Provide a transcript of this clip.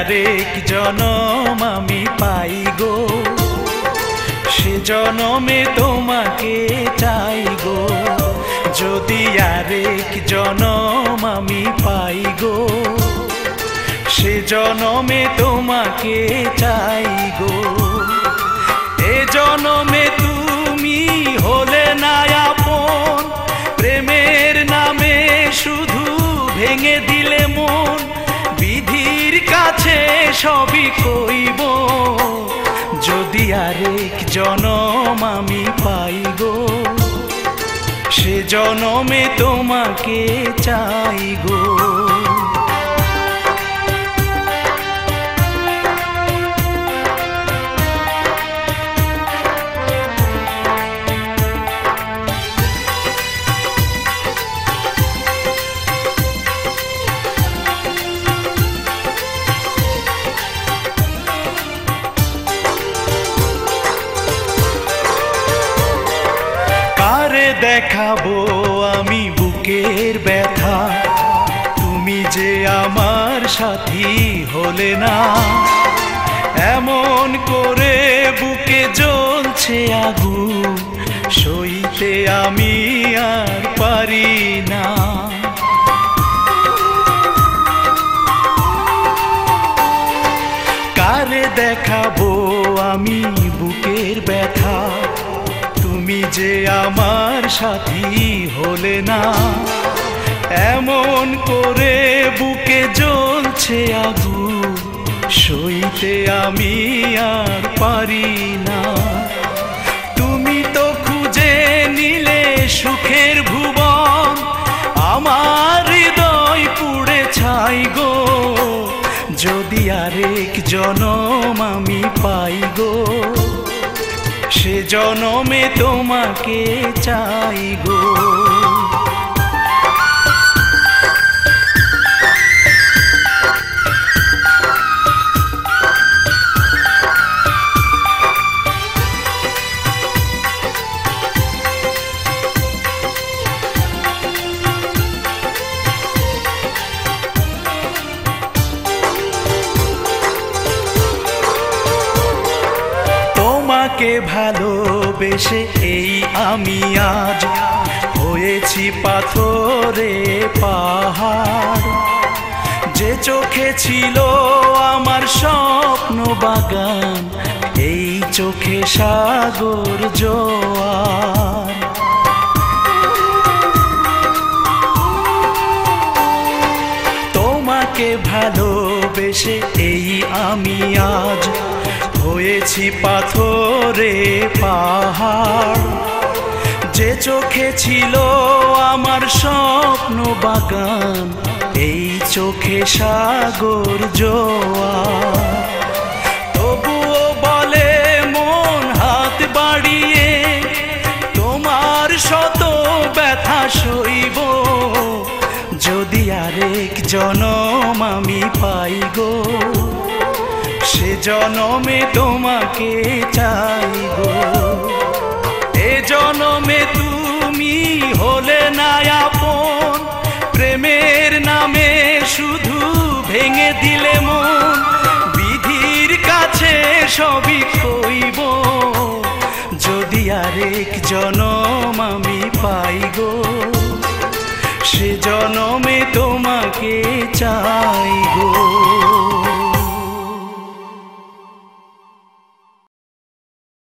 আরেক জনম আমি পাই গো, সে জনমে তোমাকে চাই গো। যদি আরেক জনম আমি পাই গো, সে জনমে তোমাকে চাই গো। এ জনমে তুমি হলে না আপন, প্রেমের নামে শুধু ভেঙে দিলে মন। বিধির কাছে সবই কইব, যদি আরেক জনম আমি পাই গো, সে জনমে তোমাকে চাই গো। দেখাবো আমি বুকের ব্যথা, তুমি যে আমার সাথী হলে না। এমন করে বুকে জ্বলছে আগুন, সইতে আমি আর পারি না। কারে দেখাবো আমি বুকের ব্যথা, তুমি যে আমার সাথী হলে না। এমন করে বুকে জ্বলছে আগুন, সইতে আমি আর পারি না। তুমি তো খুঁজে নিলে সুখের ভুবন, আমার হৃদয় পুড়ে ছাই গো। যদি আরেক জনম আমি পাই গো, সে জনমে তোমাকে চাই গো। তোমাকে ভালোবেসে এই আমি আজ হয়েছি পাথরে পাহাড়। যে চোখে ছিল আমার স্বপ্ন বাগান, এই চোখে সাগর জোয়ার। তোমাকে ভালোবেসে এই আমি আজ হয়েছি পাথরে পাহাড়। যে চোখে ছিল আমার স্বপ্ন বাগান, এই চোখে সাগর জোয়ার। তবুও বলে মন হাত বাড়িয়ে, তোমার শত ব্যথা সইব। যদি আরেক জনম আমি পাই গো, সে জনমে তোমাকে চাই গো। এ জনমে তুমি হলে না আপন, প্রেমের নামে শুধু ভেঙে দিলে মন। বিধির কাছে সবই কইব, যদি আরেক জনম আমি পাই গো, সে জনমে তোমার